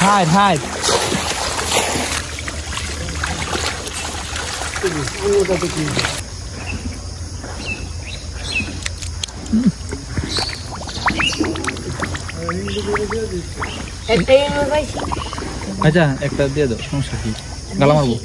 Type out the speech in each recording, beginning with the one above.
Hide, hide. আচ্ছা একটা দিয়ে দাও, সমস্যা কি? গালা মারবো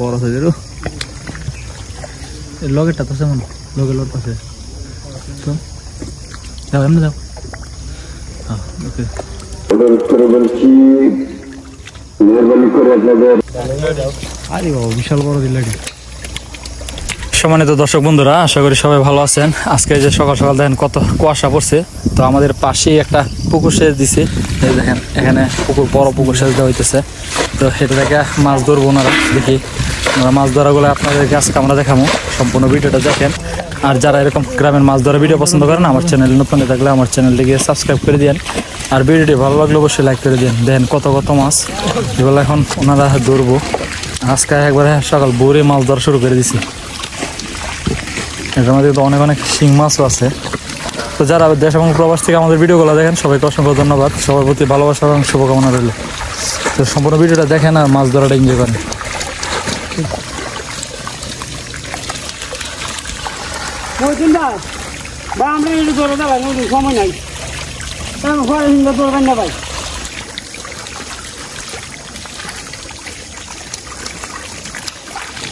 বড় হয়ে যাবে লগেরটা তো সেমন লগে লোড আছে তো যাও এমনি যাও। হ্যাঁ ওকে আরে বাবা বিশাল বড় দিলাটি। সম্মানিত দর্শক বন্ধুরা, আশা করি সবাই ভালো আছেন। আজকে যে সকাল সকাল দেখেন কত কুয়াশা পড়ছে, তো আমাদের পাশেই একটা পুকুর সেচ দিছে। এই দেখেন এখানে পুকুর, বড় পুকুর সেচ দেওয়া হইতেছে। তো এটা থেকে মাছ ধরবো ওনারা, দেখি আমরা মাছ ধরাগুলো আপনাদেরকে আজকে আমরা দেখাবো। সম্পূর্ণ ভিডিওটা দেখেন। আর যারা এরকম গ্রামের মাছ ধরা ভিডিও পছন্দ করেন, আমার চ্যানেল নতুন থাকলে আমার চ্যানেলটিকে সাবস্ক্রাইব করে দিন। আর ভিডিওটি ভালো লাগলে অবশ্যই লাইক করে দিন। দেখেন কত কত মাছ, এগুলো এখন ওনারা ধরবো। আজকে একবারে সকাল ভোরে মাছ ধরা শুরু করে দিছি। এটার মধ্যে তো অনেক অনেক শিং মাছও আছে। তো যারা দেশ এবং প্রবাস থেকে আমাদের ভিডিওগুলো দেখেন, সবাইকে অসংখ্য ধন্যবাদ। সবার প্রতি ভালোবাসা এবং শুভকামনা রইল। তো সম্পূর্ণ ভিডিওটা দেখেন আর মাছ ধরাটা এনজয় করেন। সময় নাই ধরবেন না ভাই।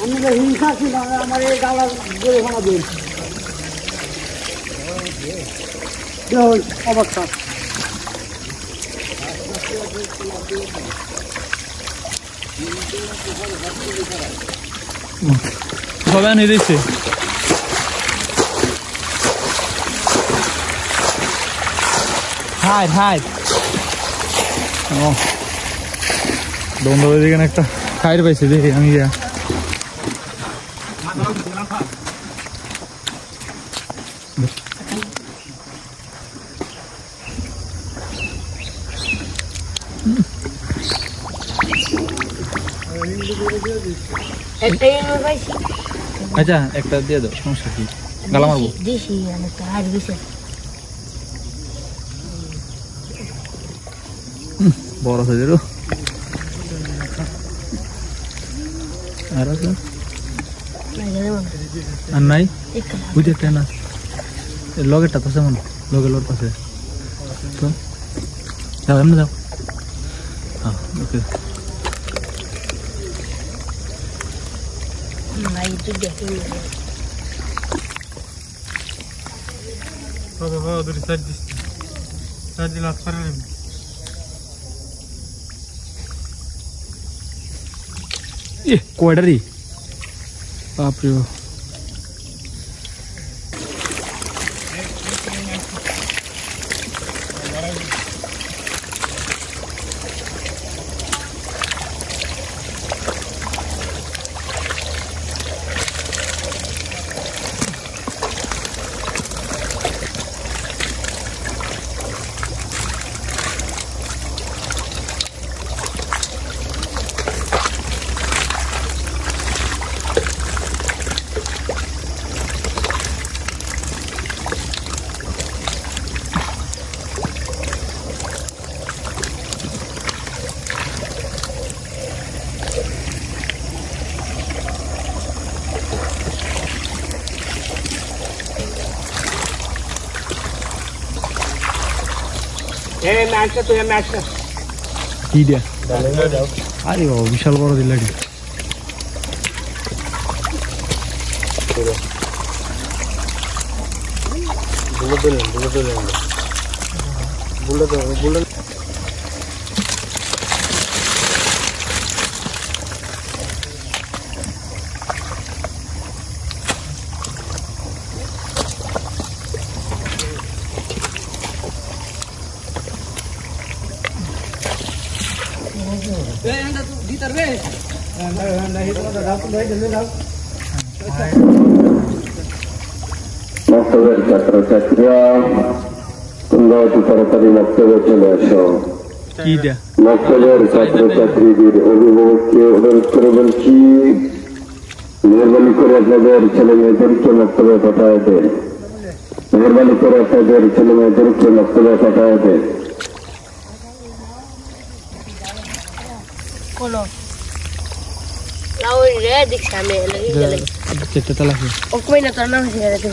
আমি তো হিংসা ছিল, আমার এই গালা গড়ে ভাঙা দিন অবস্থা। সবাই নিয়ে দিচ্ছে হাইড হাইড। বন্ধ হয়ে দিকে একটা খাইর পাইছি, দেখি আমি গিয়া আচ্ছা একটা দিয়ে দাও, সমস্যা কি? গালা মারবো বড় হয়ে যাবে। আর আছে আর নাই বুঝে একটা না লগেরটা তো সেমন লগে লোড আছে তো যাও এমনি যাও। হ্যাঁ ওকে কয়টারি বাপরে। আরে বাবা বিশাল বড় দিলাটি। মক্তবের ছাত্রছাত্রীরা তোমরা অতি তাড়াতাড়ি মক্তবে চলে আসো। মক্তবের ছাত্রছাত্রীদের অভিভাবককে অনুরোধ করে বলছি, মেহরবানি করে আপনাদের ছেলে মেয়েদেরকে মক্তবে পাঠায় দেন। মেহরবানি করে আপনাদের ছেলে মেয়েদেরকে বক্তব্য পাঠায় দেয়। Kono. Lau ini dik sana lagi lagi. Kita lagi. Oh, kau ini tanah sih ada tu.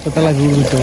Pata lagi gitu.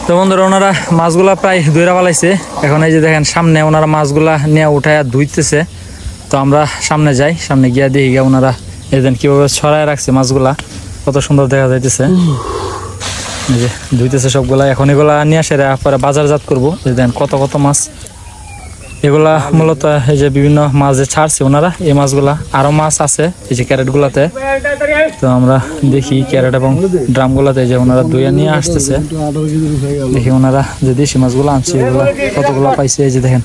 তো বন্ধুরা ওনারা মাছগুলা প্রায় ধইরা ফেলাইছে। এখন এই যে দেখেন সামনে ওনারা মাছগুলা নিয়ে উঠায় ধুইতেছে। তো আমরা সামনে যাই, সামনে গিয়া দেখি গিয়া ওনারা এই দেন কিভাবে ছড়ায় রাখছে মাছগুলা, কত সুন্দর দেখা যাইতেছে। এই যে ধুইতেছে সবগুলা। এখন এগুলা নিয়ে আসে পরে বাজারজাত করবো। এই দেন কত কত মাছ, এগুলা মূলত এই যে বিভিন্ন মাছ যে ছাড়ছে ওনারা, এই মাছগুলা আরো মাছ আছে এই যে ক্যারেট গুলাতে। তো আমরা দেখি ক্যারেট এবং ড্রাম গুলাতে যে ওনারা ধুইয়া নিয়ে আসতেছে। দেখি ওনারা যে দেশি মাছগুলো আনছে এগুলা কতগুলা পাইছে। এই যে দেখেন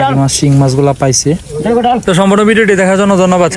টাকি মাছ, শিং মাছগুলা পাইছে। তো সম্পূর্ণ ভিডিওটি দেখার জন্য ধন্যবাদ।